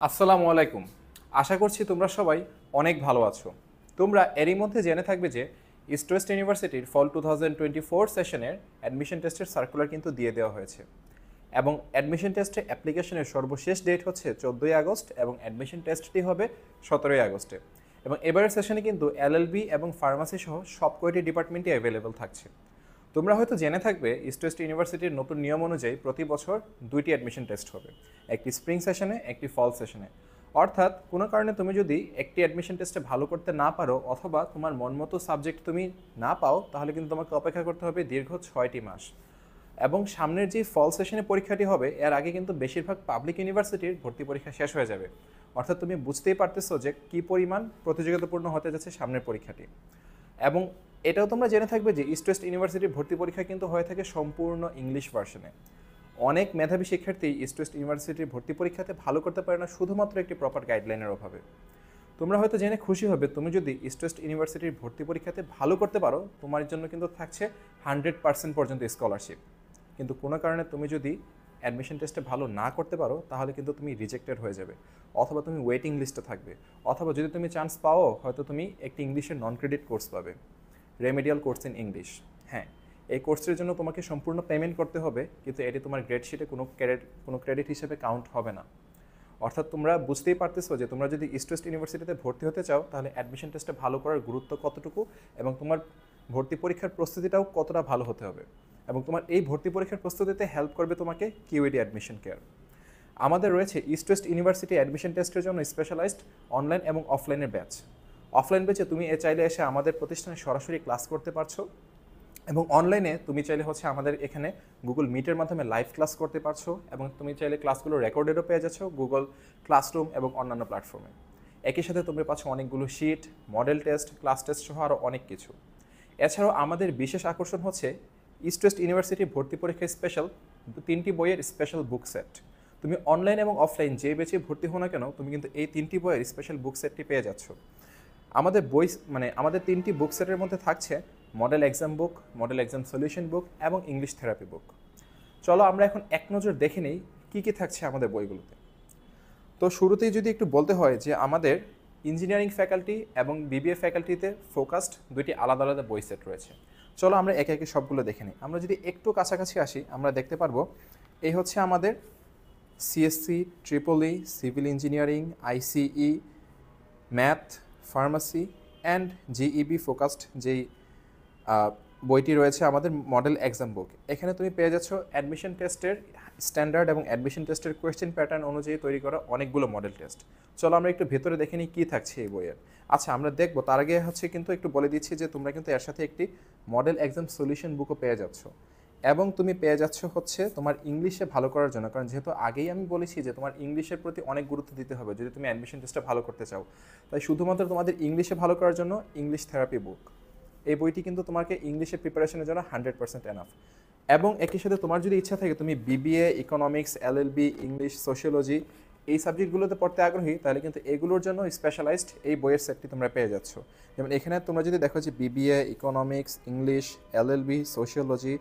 আসসালামু আলাইকুম। আশা করছি তোমরা সবাই অনেক ভালো আছো। তোমরা এরই মধ্যে জেনে থাকবে যে ইস্ট ওয়েস্ট ইউনিভার্সিটির ফল 2024 সেশনের অ্যাডমিশন টেস্টের সার্কুলার কিন্তু দিয়ে দেওয়া হয়েছে এবং অ্যাডমিশন টেস্টে অ্যাপ্লিকেশনের সর্বশেষ ডেট হচ্ছে 14 আগস্ট এবং অ্যাডমিশন টেস্টটি হবে 17 আগস্টে। এবং এবারের সেশনে কিন্তু এলএলবি এবং ফার্মাসি সহ সব কয়টি ডিপার্টমেন্টই অ্যাভেলেবল থাকছে। তোমরা হয়তো জেনে থাকবে ইস্ট ওয়েস্ট ইউনিভার্সিটির নতুন নিয়ম অনুযায়ী প্রতি বছর দুইটি অ্যাডমিশন টেস্ট হবে, একটি স্প্রিং সেশনে একটি ফল সেশনে। অর্থাৎ কোনো কারণে তুমি যদি একটি অ্যাডমিশন টেস্টে ভালো করতে না পারো অথবা তোমার মন মতো সাবজেক্ট তুমি না পাও তাহলে কিন্তু তোমাকে অপেক্ষা করতে হবে দীর্ঘ 6টি মাস। এবং সামনের যে ফল সেশনে পরীক্ষাটি হবে এর আগে কিন্তু বেশিরভাগ পাবলিক ইউনিভার্সিটির ভর্তি পরীক্ষা শেষ হয়ে যাবে। অর্থাৎ তুমি বুঝতেই পারতেছো যে কী পরিমাণ প্রতিযোগিতাপূর্ণ হতে যাচ্ছে সামনের পরীক্ষাটি। এবং এটাও তোমরা জেনে থাকবে যে ইস্ট ওয়েস্ট ইউনিভার্সিটির ভর্তি পরীক্ষা কিন্তু হয়ে থাকে সম্পূর্ণ ইংলিশ ভার্সনে। অনেক মেধাবী শিক্ষার্থী ইস্ট ওয়েস্ট ইউনিভার্সিটির ভর্তি পরীক্ষাতে ভালো করতে পারে না শুধুমাত্র একটি প্রপার গাইডলাইনের অভাবে। তোমরা হয়তো জেনে খুশি হবে তুমি যদি ইস্ট ওয়েস্ট ইউনিভার্সিটির ভর্তি পরীক্ষাতে ভালো করতে পারো তোমার জন্য কিন্তু থাকছে 100% পর্যন্ত স্কলারশিপ। কিন্তু কোনো কারণে তুমি যদি অ্যাডমিশন টেস্টে ভালো না করতে পারো তাহলে কিন্তু তুমি রিজেক্টেড হয়ে যাবে, অথবা তুমি ওয়েটিং লিস্টে থাকবে, অথবা যদি তুমি চান্স পাও হয়তো তুমি একটি ইংলিশের নন ক্রেডিট কোর্স পাবে, রেমেডিয়াল কোর্স ইন ইংলিশ। হ্যাঁ, এই কোর্সের জন্য তোমাকে সম্পূর্ণ পেমেন্ট করতে হবে, কিন্তু এটি তোমার গ্রেড শিটে কোনো ক্রেডিট হিসেবে কাউন্ট হবে না। অর্থাৎ তোমরা বুঝতেই পারতেছো যে তোমরা যদি ইস্ট ওয়েস্ট ইউনিভার্সিটিতে ভর্তি হতে চাও তাহলে অ্যাডমিশন টেস্টে ভালো করার গুরুত্ব কতটুকু এবং তোমার ভর্তি পরীক্ষার প্রস্তুতিটাও কতটা ভালো হতে হবে। এবং তোমার এই ভর্তি পরীক্ষার প্রস্তুতিতে হেল্প করবে তোমাকে কিউইডি অ্যাডমিশন কেয়ার। আমাদের রয়েছে ইস্ট ওয়েস্ট ইউনিভার্সিটি অ্যাডমিশন টেস্টের জন্য স্পেশালাইজড অনলাইন এবং অফলাইনের ব্যাচ। অফলাইন ব্যাচে তুমি চাইলে এসে আমাদের প্রতিষ্ঠানে সরাসরি ক্লাস করতে পারছো, এবং অনলাইনে তুমি চাইলে হচ্ছে আমাদের এখানে গুগল মিটের মাধ্যমে লাইভ ক্লাস করতে পারছো, এবং তুমি চাইলে ক্লাসগুলো রেকর্ডেডও পেয়ে যাচ্ছ গুগল ক্লাসরুম এবং অন্যান্য প্ল্যাটফর্মে। একই সাথে তুমি পাচ্ছ অনেকগুলো sheet, model test, class test সহ আরও অনেক কিছু। এছাড়াও আমাদের বিশেষ আকর্ষণ হচ্ছে ইস্ট ওয়েস্ট ইউনিভার্সিটি ভর্তি পরীক্ষায় স্পেশাল 3টি বইয়ের স্পেশাল বুক সেট। তুমি অনলাইন এবং অফলাইন যে বেচে ভর্তি হো না কেন তুমি কিন্তু এই 3টি বইয়ের স্পেশাল বুক সেটটি পেয়ে যাচ্ছ। আমাদের বই আমাদের 3টি বুক সেটের মধ্যে থাকছে মডেল এক্সাম বুক, মডেল এক্সাম সলিউশন বুক এবং ইংলিশ থেরাপি বুক। চলো আমরা এখন এক নজর দেখে নিই কী কী থাকছে আমাদের বইগুলোতে। তো শুরুতেই যদি একটু বলতে হয় যে আমাদের ইঞ্জিনিয়ারিং ফ্যাকাল্টি এবং বিবিএ ফ্যাকাল্টিতে ফোকাসড দুইটি আলাদা আলাদা বই সেট রয়েছে। চলো আমরা একে একে সবগুলো দেখে নিই। আমরা যদি একটু কাছাকাছি আসি আমরা দেখতে পারবো এই হচ্ছে আমাদের CSC, triple E, civil engineering, ICE, math, pharmacy and GEB focused যেই বইটি রয়েছে আমাদের মডেল এক্সাম বুক। এখানে তুমি পেয়ে যাচ্ছ অ্যাডমিশন টেস্টের স্ট্যান্ডার্ড এবং অ্যাডমিশন টেস্টের কোয়েশ্চেন প্যাটার্ন অনুযায়ী তৈরি করা অনেকগুলো মডেল টেস্ট। চলো আমরা একটু ভেতরে দেখে নিই কী থাকছে এই বইয়ের। আচ্ছা, আমরা দেখবো তার আগে হচ্ছে কিন্তু একটু বলে দিচ্ছি যে তোমরা কিন্তু এর সাথে একটি মডেল এক্সাম সলিউশন বুকও পেয়ে যাচ্ছ, এবং তুমি পেয়ে যাচ্ছ হচ্ছে তোমার ইংলিশে ভালো করার জন্য। কারণ যেহেতু আগেই আমি বলেছি যে তোমার ইংলিশের প্রতি অনেক গুরুত্ব দিতে হবে যদি তুমি অ্যাডমিশন টেস্টটা ভালো করতে চাও, তাই শুধুমাত্র তোমাদের ইংলিশে ভালো করার জন্য ইংলিশ থেরাপি বুক। এই বইটি কিন্তু তোমাকে ইংলিশে প্রিপারেশনের জন্য 100% এনাফ। এবং একই সাথে তোমার যদি ইচ্ছা থাকে তুমি BBA, economics, LLB, English, sociology এই সাবজেক্টগুলোতে পড়তে আগ্রহী তাহলে কিন্তু এগুলোর জন্য স্পেশালাইজড এই বইয়ের সেটটি তোমরা পেয়ে যাচ্ছ। যেমন এখানে তোমরা যদি দেখো যে BBA, economics, English, LLB, sociology,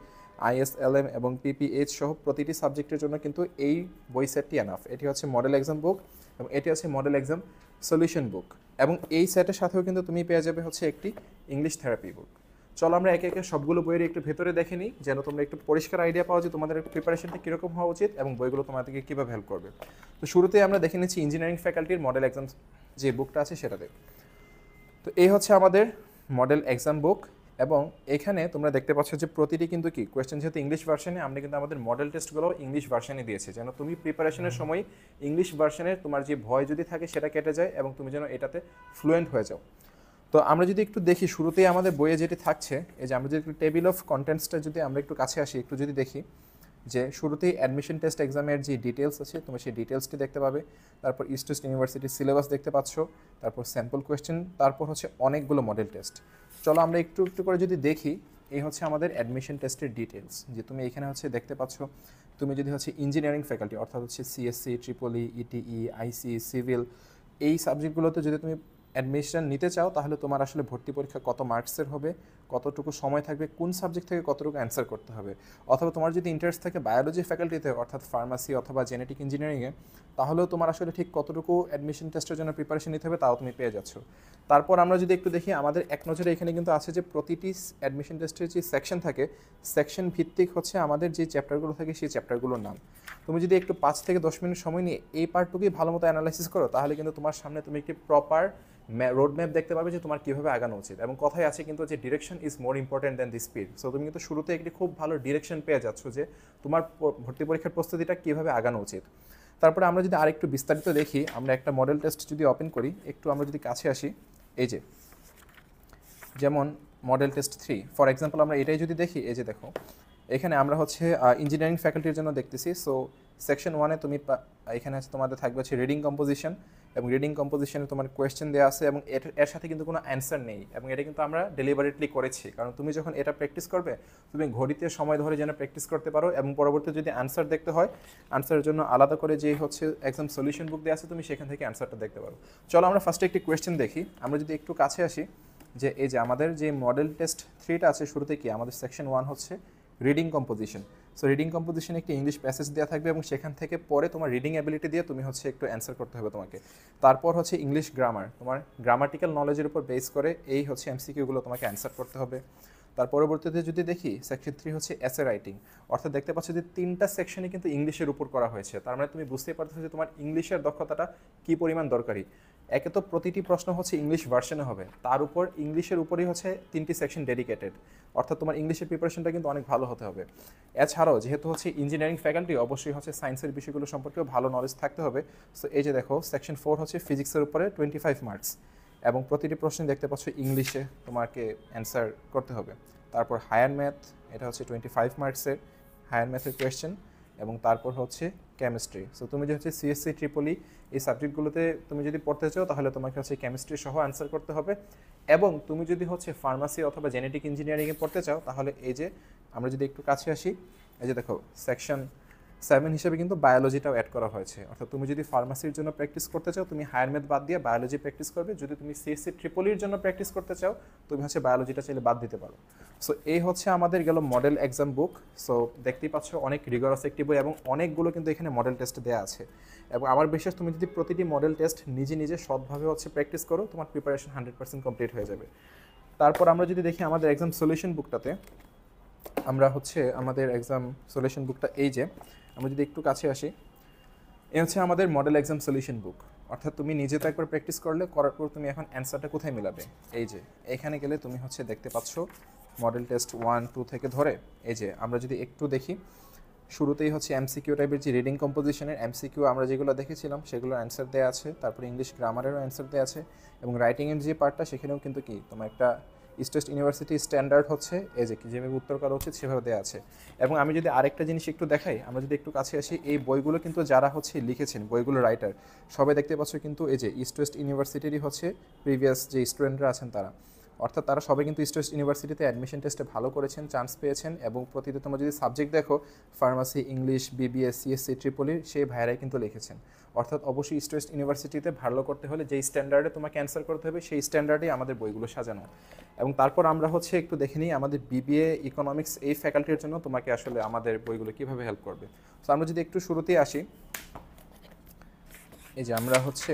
ISLM এবং পিপিএইচ সহ প্রতিটি সাবজেক্টের জন্য কিন্তু এই বই সেটটি এনাফ। এটি হচ্ছে মডেল এক্সাম বুক এবং এটি হচ্ছে মডেল এক্সাম সলিউশন বুক। এবং এই সেটের সাথেও কিন্তু তুমি পেয়ে যাবে হচ্ছে একটি ইংলিশ থেরাপি বুক। চলো আমরা একে একে সবগুলো বইয়ের একটু ভেতরে দেখে নিই যেন তোমরা একটু পরিষ্কার আইডিয়া পাও যে তোমাদের প্রিপারেশনটা কীরকম হওয়া উচিত এবং বইগুলো তোমাদেরকে কীভাবে হেল্প করবে। তো শুরুতেই আমরা দেখে নিচ্ছি ইঞ্জিনিয়ারিং ফ্যাকাল্টির মডেল এক্সাম যে বুকটা আছে সেটাতে। তো এই হচ্ছে আমাদের মডেল এক্সাম বুক, এবং এখানে তোমরা দেখতে পাচ্ছ যে প্রতিটি কিন্তু কি কোয়েশ্চেন যেহেতু ইংলিশ ভার্সনে আমরা কিন্তু আমাদের মডেল টেস্টগুলো ইংলিশ ভার্সনে দিয়েছি যেন তুমি প্রিপারেশনের সময় ইংলিশ ভার্সনের তোমার যে ভয় যদি থাকে সেটা কেটে যায় এবং তুমি যেন এটাতে ফ্লুয়েন্ট হয়ে যাও। তো আমরা যদি একটু দেখি শুরুতেই আমাদের বইয়ে যেটি থাকছে এই যে আমরা যদি একটু টেবিল অফ কন্টেন্টসটা যদি আমরা একটু কাছে আসি একটু যদি দেখি যে শুরুতেই অ্যাডমিশন টেস্ট এক্সামের যে ডিটেলস আছে তুমি সেই ডিটেলসটি দেখতে পাবে, তারপর ইস্ট ওয়েস্ট ইউনিভার্সিটির সিলেবাস দেখতে পাচ্ছ, তারপর স্যাম্পল কোয়েশ্চেন, তারপর হচ্ছে অনেকগুলো মডেল টেস্ট। চলো আমরা একটু একটু করে যদি দেখি এই হচ্ছে আমাদের অ্যাডমিশন টেস্টের ডিটেলস যে তুমি এখানে হচ্ছে দেখতে পাচ্ছ তুমি যদি হচ্ছে ইঞ্জিনিয়ারিং ফ্যাকাল্টি অর্থাৎ হচ্ছে সিএসসি, ট্রিপল ই, ইটিই, আইসি, সিভিল এই সাবজেক্টগুলোতে যদি তুমি অ্যাডমিশন নিতে চাও তাহলে তোমার আসলে ভর্তি পরীক্ষা কত মার্কসের হবে, কতটুকু সময় থাকবে, কোন সাবজেক্ট থেকে কতটুকু অ্যান্সার করতে হবে। অথবা তোমার যদি ইন্টারেস্ট থাকে বায়োলজি ফ্যাকাল্টিতে অর্থাৎ ফার্মাসি অথবা জেনেটিক ইঞ্জিনিয়ারিংয়ে, তাহলেও তোমার আসলে ঠিক কতটুকু অ্যাডমিশন টেস্টের জন্য প্রিপারেশন নিতে হবে তাও তুমি পেয়ে যাচ্ছ। তারপর আমরা যদি একটু দেখি আমাদের এক নজরে এখানে কিন্তু আছে যে প্রতিটি অ্যাডমিশন টেস্টের যে সেকশন থাকে, সেকশন ভিত্তিক হচ্ছে আমাদের যে চ্যাপ্টারগুলো থাকে সেই চ্যাপ্টারগুলোর নাম। তুমি যদি একটু 5 থেকে 10 মিনিট সময় নিয়ে এই পার্টটুকুই ভালো মতো অ্যানালাইসিস করো, তাহলে কিন্তু তোমার সামনে তুমি একটি প্রপার রোড ম্যাপ দেখতে পাবে যে তোমার কীভাবে আগানো উচিত। এবং কথায় আছে কিন্তু যে direction is more important than the speed. So তুমি কিন্তু শুরুতে একটি খুব ভালো ডিরেকশন পেয়ে যাচ্ছ যে তোমার ভর্তি পরীক্ষার প্রস্তুতিটা কীভাবে আগানো উচিত। তারপরে আমরা যদি আরেকটু বিস্তারিত দেখি, আমরা একটা মডেল টেস্ট যদি ওপেন করি, একটু আমরা যদি কাছে আসি, এই যে যেমন মডেল টেস্ট 3 ফর এক্সাম্পল আমরা এটাই যদি দেখি, এই যে দেখো এখানে আমরা হচ্ছে ইঞ্জিনিয়ারিং ফ্যাকাল্টির জন্য দেখতেছি। সো সেকশন 1-এ তুমি এখানে আছে তোমাদের থাকবে হচ্ছে রিডিং কম্পোজিশন, এবং রিডিং কম্পোজিশনে তোমার কোয়েশ্চেন দেওয়া আছে এবং এর সাথে কিন্তু কোনো অ্যান্সার নেই। এবং এটা কিন্তু আমরা ডেলিভারেটলি করেছি, কারণ তুমি যখন এটা প্র্যাকটিস করবে তুমি ঘড়িতে সময় ধরে যেন প্র্যাকটিস করতে পারো, এবং পরবর্তী যদি অ্যান্সার দেখতে হয় অ্যান্সারের জন্য আলাদা করে যে হচ্ছে এক্সাম সলিউশন বুক দেওয়া আছে, তুমি সেখান থেকে অ্যান্সারটা দেখতে পারো। চলো আমরা ফার্স্টে একটি কোয়েশ্চেন দেখি। আমরা যদি একটু কাছে আসি, যে এই যে আমাদের যে মডেল টেস্ট 3টা আছে, শুরুতে কি আমাদের সেকশন 1 হচ্ছে রিডিং কম্পোজিশন। সো রিডিং কম্পোজিশনে একটি ইংলিশ প্যাসেজ দেওয়া থাকবে এবং সেখান থেকে পরে তোমার রিডিং অ্যাবিলিটি দিয়ে তুমি হচ্ছে একটু অ্যান্সার করতে হবে তোমাকে। তারপর হচ্ছে ইংলিশ গ্রামার, তোমার গ্রামাটিক্যাল নলেজের উপর বেস করে এই হচ্ছে এমসিকিউগুলো তোমাকে অ্যান্সার করতে হবে। তার পরবর্তীতে যদি দেখি সেকশন 3 হচ্ছে এসে রাইটিং, অর্থাৎ দেখতে পাচ্ছ যে 3টা সেকশনে কিন্তু ইংলিশের উপর করা হয়েছে। তার মানে তুমি বুঝতেই পারতেছো যে তোমার ইংলিশের দক্ষতাটা কী পরিমাণ দরকারি। একে তো প্রতিটি প্রশ্ন হচ্ছে ইংলিশ ভার্সনে হবে, তার উপর ইংলিশের উপরেই হচ্ছে 3টি সেকশন ডেডিকেটেড, অর্থাৎ তোমার ইংলিশের প্রিপারেশনটা কিন্তু অনেক ভালো হতে হবে। এছাড়াও যেহেতু হচ্ছে ইঞ্জিনিয়ারিং ফ্যাকাল্টি, অবশ্যই হচ্ছে সায়েন্সের বিষয়গুলো সম্পর্কেও ভালো নলেজ থাকতে হবে। সো এই যে দেখো সেকশন 4 হচ্ছে ফিজিক্সের উপরে 25 মার্কস, এবং প্রতিটি প্রশ্নে দেখতে পাচ্ছ ইংলিশে তোমাকে অ্যান্সার করতে হবে। তারপর হায়ার ম্যাথ, এটা হচ্ছে 25 মার্কসের হায়ার ম্যাথের কোয়েশ্চেন, এবং তারপর হচ্ছে কেমিস্ট্রি। সো তুমি যে হচ্ছে সিএসসি ট্রিপলি এই সাবজেক্টগুলোতে তুমি যদি পড়তে চাও, তাহলে তোমাকে হচ্ছে কেমিস্ট্রি সহ অ্যান্সার করতে হবে। এবং তুমি যদি হচ্ছে ফার্মাসি অথবা জেনেটিক ইঞ্জিনিয়ারিংয়ে পড়তে চাও, তাহলে এই যে আমরা যদি একটু কাছে আসি, এই যে দেখো সেকশন 7 হিসেবে কিন্তু বায়োলজিটাও অ্যাড করা হয়েছে। অর্থাৎ তুমি যদি ফার্মাসির জন্য প্র্যাকটিস করতে চাও, তুমি হায়ার ম্যাথ বাদ দিয়ে বায়োলজি প্র্যাকটিস করবে। যদি তুমি সিএসসি ট্রিপলির জন্য প্র্যাকটিস করতে চাও, তুমি হচ্ছে বায়োলজিটা চাইলে বাদ দিতে পারো। সো এই হচ্ছে আমাদের গেল মডেল এক্সাম বুক। সো দেখতেই পাচ্ছ অনেক রিগরাস একটি বই, এবং অনেকগুলো কিন্তু এখানে মডেল টেস্ট দেওয়া আছে। এবং আমার বিশ্বাস তুমি যদি প্রতিটি মডেল টেস্ট নিজে নিজে সৎভাবে হচ্ছে প্র্যাকটিস করো, তোমার প্রিপারেশন 100% কমপ্লিট হয়ে যাবে। তারপর আমরা যদি দেখি আমাদের এক্সাম সলিউশন বুকটাতে, আমরা হচ্ছে আমাদের এক্সাম সলিউশন বুকটা এই যে আমরা যদি একটু কাছে আসি, এই হচ্ছে আমাদের মডেল এক্সাম সলিউশন বুক। অর্থাৎ তুমি নিজে তো একবার প্র্যাকটিস করার পর তুমি এখন অ্যান্সারটা কোথায় মিলাবে, এই যে এখানে গেলে তুমি হচ্ছে দেখতে পাচ্ছ মডেল টেস্ট 1, 2 থেকে ধরে এই যে আমরা যদি একটু দেখি, শুরুতেই হচ্ছে এমসিকিউ টাইপের যে রিডিং কম্পোজিশনের এমসিকিউ আমরা যেগুলো দেখেছিলাম সেগুলোর অ্যান্সার দেওয়া আছে। তারপরে ইংলিশ গ্রামারেরও অ্যান্সার দেওয়া আছে, এবং রাইটিংয়ের যে পার্টটা সেখানেও কিন্তু কি তোমার একটা ইস্ট ইউনিভার্সিটি স্ট্যান্ডার্ড হচ্ছে এই যে যেভাবে উত্তর করা উচিত সেভাবে দেওয়া আছে। এবং আমি যদি আরেকটা জিনিস একটু দেখাই, আমরা যদি একটু কাছে আসি, এই বইগুলো কিন্তু যারা হচ্ছে লিখেছেন বইগুলো রাইটার সবাই দেখতে পাচ্ছ কিন্তু এই যে ইস্ট ওয়েস্ট ইউনিভার্সিটিরই হচ্ছে প্রিভিয়াস যে স্টুডেন্টরা আছেন তারা, অর্থাৎ তারা সবাই কিন্তু ইস্ট ওয়েস্ট ইউনিভার্সিটিতে অ্যাডমিশন টেস্টে ভালো করেছেন, চান্স পেয়েছেন। এবং প্রতিটি তোমরা যদি সাবজেক্ট দেখো ফার্মাসি, ইংলিশ, বিবিএ, সিএসসি ট্রিপলির সেই ভাইরাই কিন্তু লিখেছেন। অর্থাৎ অবশ্যই ইস্ট ওয়েস্ট ইউনিভার্সিটিতে ভালো করতে হলে যেই স্ট্যান্ডার্ডে তোমাকে অ্যান্সার করতে হবে সেই স্ট্যান্ডার্ডেই আমাদের বইগুলো সাজানো। এবং তারপর আমরা হচ্ছে একটু দেখে নিই আমাদের বিবিএ ইকোনমিক্স এই ফ্যাকাল্টির জন্য তোমাকে আসলে আমাদের বইগুলো কীভাবে হেল্প করবে। সো আমরা যদি একটু শুরুতেই আসি, এই যে আমরা হচ্ছে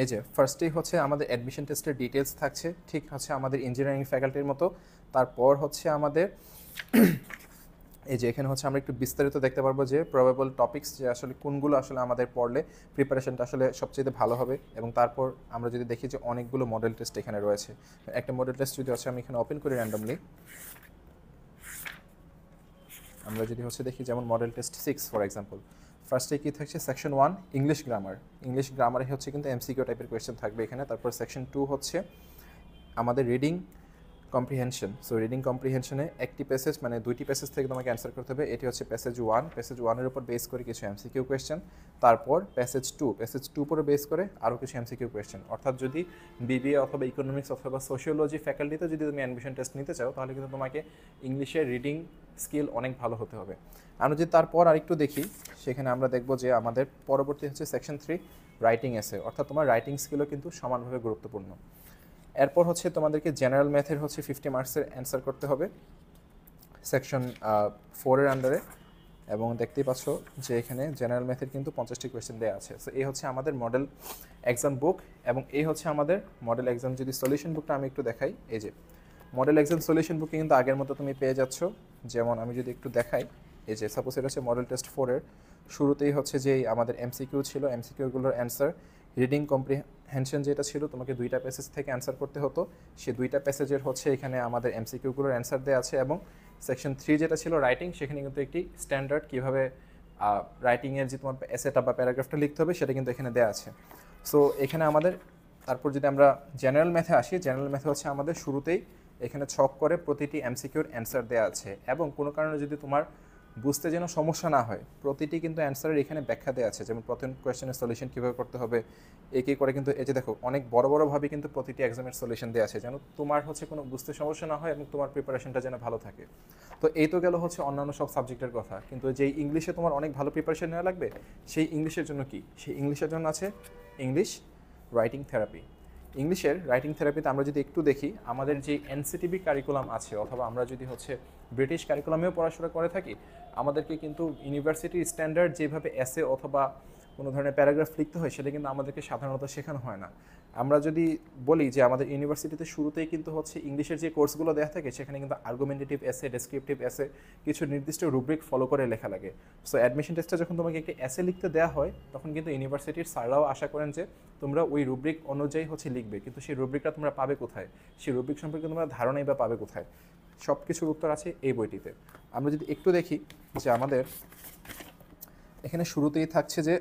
এই যে ফার্স্টেই হচ্ছে আমাদের অ্যাডমিশন টেস্টের ডিটেলস থাকছে, ঠিক হচ্ছে আমাদের ইঞ্জিনিয়ারিং ফ্যাকাল্টির মতো। তারপর হচ্ছে আমাদের এই যে এখানে হচ্ছে আমরা একটু বিস্তারিত দেখতে পারবো যে প্রবাবল টপিকস, যে আসলে কোনগুলো আসলে আমাদের পড়লে প্রিপারেশনটা আসলে সবচেয়ে ভালো হবে। এবং তারপর আমরা যদি দেখি যে অনেকগুলো মডেল টেস্ট এখানে রয়েছে, একটা মডেল টেস্ট যদি হচ্ছে আমি এখানে ওপেন করি র্যান্ডমলি, আমরা যদি হচ্ছে দেখি যেমন মডেল টেস্ট 6 ফর এক্সাম্পল, ফার্স্টে কী থাকছে সেকশন 1 ইংলিশ গ্রামার, ইংলিশ গ্রামারে হচ্ছে কিন্তু এমসিকিউ টাইপের কোয়েশ্চেন থাকবে এখানে। তারপর সেকশন 2 হচ্ছে আমাদের রিডিং কম্প্রিহেনশন। সো রিডিং কম্প্রিহেনশনে একটি প্যাসেজ মানে 2টি প্যাসেজ থেকে তোমাকে অ্যান্সার করতে হবে। এটি হচ্ছে প্যাসেজ 1, প্যাসেজ 1-এর উপর বেস করে কিছু এমসিকিউ কোয়েশ্চেন। তারপর প্যাসেজ 2 উপরে বেস করে আরও কিছু এমসিকিউ কোয়েশ্চেন। অর্থাৎ যদি বিবিএ অথবা ইকোনমিক্স অথবা সোশিওলজি ফ্যাকাল্টিতে যদি তুমি অ্যাডমিশন টেস্ট নিতে চাও, তাহলে কিন্তু তোমাকে ইংলিশের রিডিং স্কিল অনেক ভালো হতে হবে। আমরা যদি তারপর আরেকটু দেখি, সেখানে আমরা দেখব যে আমাদের পরবর্তী হচ্ছে সেকশন 3 রাইটিং এসে, অর্থাৎ তোমার রাইটিং স্কিলও কিন্তু সমানভাবে গুরুত্বপূর্ণ। এরপর হচ্ছে তোমাদেরকে জেনারেল ম্যাথের হচ্ছে 50 মার্কসের অ্যান্সার করতে হবে সেকশন 4-এর আন্ডারে, এবং দেখতেই পাচ্ছ যে এখানে জেনারেল ম্যাথের কিন্তু 50টি কোয়েশ্চেন দেওয়া আছে। সো এই হচ্ছে আমাদের মডেল এক্সাম বুক, এবং এই হচ্ছে আমাদের মডেল এক্সাম যদি সলিউশন বুকটা আমি একটু দেখাই, এই যে মডেল এক্সাম সলিউশন বুকে কিন্তু আগের মতো তুমি পেয়ে যাচ্ছ। যেমন আমি যদি একটু দেখাই, এই যে সাপোজ এটা হচ্ছে মডেল টেস্ট 4-এর শুরুতেই হচ্ছে যে আমাদের এমসিকিউ ছিল, এমসিকিউগুলোর অ্যান্সার, রিডিং কম্প্রিহেনশন যেটা ছিল তোমাকে 2টা প্যাসেজ থেকে অ্যান্সার করতে হতো, সেই 2টা প্যাসেজের হচ্ছে এখানে আমাদের এমসিকিউগুলোর অ্যান্সার দেওয়া আছে, এবং সেকশন 3 যেটা ছিল রাইটিং, সেখানে কিন্তু একটি স্ট্যান্ডার্ড কীভাবে রাইটিংয়ের যে তোমার এসেটা বা প্যারাগ্রাফটা লিখতে হবে সেটা কিন্তু এখানে দেওয়া আছে। সো এখানে আমাদের তারপর যদি আমরা জেনারেল ম্যাথে আসি, জেনারেল ম্যাথে হচ্ছে আমাদের শুরুতেই এখানে ছক করে প্রতিটি এমসিকিউর অ্যান্সার দেওয়া আছে, এবং কোনো কারণে যদি তোমার বুঝতে যেন সমস্যা না হয়, প্রতিটি কিন্তু অ্যান্সারের এখানে ব্যাখ্যা দেওয়া আছে। যেমন প্রথম কোয়েশ্চেনের সলিউশন কীভাবে করতে হবে, একে করে কিন্তু এই যে দেখো অনেক বড় বড়ভাবে কিন্তু প্রতিটি এক্সামের সলিউশন দেওয়া আছে, যেন তোমার হচ্ছে কোনো বুঝতে সমস্যা না হয় এবং তোমার প্রিপারেশনটা যেন ভালো থাকে। তো এই তো গেল হচ্ছে অন্যান্য সব সাবজেক্টের কথা, কিন্তু যেই ইংলিশে তোমার অনেক ভালো প্রিপারেশন নেওয়া লাগবে, সেই ইংলিশের জন্য কি, সেই ইংলিশের জন্য আছে ইংলিশ রাইটিং থেরাপি। ইংলিশের রাইটিং থেরাপিতে আমরা যদি একটু দেখি, আমাদের যে এনসিটিভি কারিকুলাম আছে, অথবা আমরা যদি হচ্ছে ব্রিটিশ কারিকুলামেও পড়াশোনা করে থাকি, আমাদেরকে কিন্তু ইউনিভার্সিটির স্ট্যান্ডার্ড যেভাবে এসে অথবা কোনো ধরনের প্যারাগ্রাফ লিখতে হয় সেটা কিন্তু আমাদেরকে সাধারণত শেখানো হয় না। আমরা যদি বলি যে আমাদের ইউনিভার্সিটিতে শুরুতেই কিন্তু হচ্ছে ইংলিশের যে কোর্সগুলো দেওয়া থাকে, সেখানে কিন্তু আর্গুমেন্টেটিভ এসে, ডেসক্রিপটিভ এসে কিছু নির্দিষ্ট রুব্রিক ফলো করে লেখা লাগে। সো অ্যাডমিশন টেস্টে যখন তোমাকে একটি এসে লিখতে দেওয়া হয়, তখন কিন্তু ইউনিভার্সিটির স্যাররাও আশা করেন যে তোমরা ওই রুব্রিক অনুযায়ী হচ্ছে লিখবে, কিন্তু সেই রুব্রিকটা তোমরা পাবে কোথায়, সেই রুব্রিক সম্পর্কে তোমরা ধারণাই বা পাবে কোথায়? সব কিছুর উত্তর আছে এই বইটিতে। আমরা যদি একটু দেখি যে আমাদের এখানে শুরুতেই থাকছে যে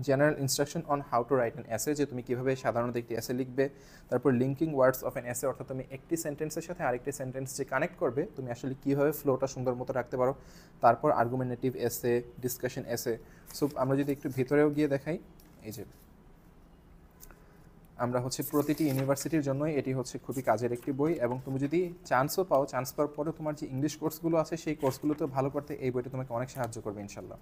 general instruction on how to write an essay, যে তুমি কীভাবে সাধারণত একটি এসে লিখবে, তারপর linking words of an essay, অর্থাৎ তুমি একটি সেন্টেন্সের সাথে আরেকটি সেন্টেন্স যে কানেক্ট করবে তুমি আসলে কীভাবে ফ্লোটা সুন্দর মতো রাখতে পারো, তারপর আর্গুমেন্টেটিভ এসে, ডিসকাশন এসে। সো আমরা যদি একটু ভিতরেও গিয়ে দেখাই, এই যে আমরা হচ্ছে প্রতিটি ইউনিভার্সিটির জন্যই এটি হচ্ছে খুবই কাজের একটি বই, এবং তুমি যদি চান্সও পাও, চান্স পাওয়ার পরে তোমার যে ইংলিশ কোর্সগুলো আছে সেই কোর্সগুলোতেও ভালো করতে এই বইটা তোমাকে অনেক সাহায্য করবে ইনশাল্লাহ।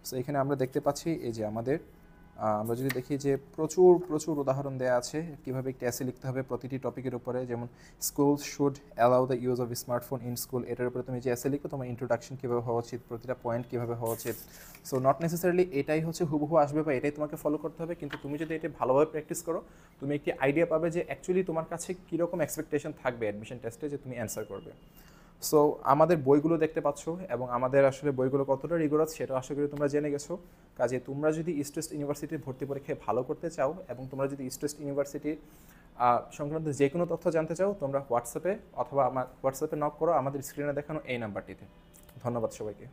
সো এখানে আমরা দেখতে পাচ্ছি এই যে আমরা যদি দেখি যে প্রচুর প্রচুর উদাহরণ দেওয়া আছে কীভাবে একটি এসে লিখতে হবে প্রতিটি টপিকের উপরে। যেমন school should allow the use of smartphone in school, এটার উপরে তুমি যে এসে লিখো তোমার ইন্ট্রোডাকশন কীভাবে হওয়া উচিত, প্রতিটা পয়েন্ট কীভাবে হওয়া উচিত। সো নট নেসেসারিলি এটাই হচ্ছে হুবহু আসবে বা এটাই তোমাকে ফলো করতে হবে, কিন্তু তুমি যদি এটা ভালোভাবে প্র্যাকটিস করো, তুমি একটি আইডিয়া পাবে যে অ্যাকচুয়ালি তোমার কাছে কীরকম এক্সপেকটেশন থাকবে অ্যাডমিশন টেস্টে যে তুমি অ্যান্সার করবে। সো আমাদের বইগুলো দেখতে পাচ্ছ, এবং আমাদের আসলে বইগুলো কতটা রিগোরাস সেটা আশা করি তোমরা জেনে গেছো। কাজে তোমরা যদি ইস্ট ওয়েস্ট ইউনিভার্সিটির ভর্তি পরীক্ষায় ভালো করতে চাও, এবং তোমরা যদি ইস্ট ওয়েস্ট ইউনিভার্সিটির সংক্রান্ত যে কোনো তথ্য জানতে চাও, তোমরা হোয়াটসঅ্যাপে অথবা আমার হোয়াটসঅ্যাপে নক করো আমাদের স্ক্রিনে দেখানো এই নাম্বারটিতে। ধন্যবাদ সবাইকে।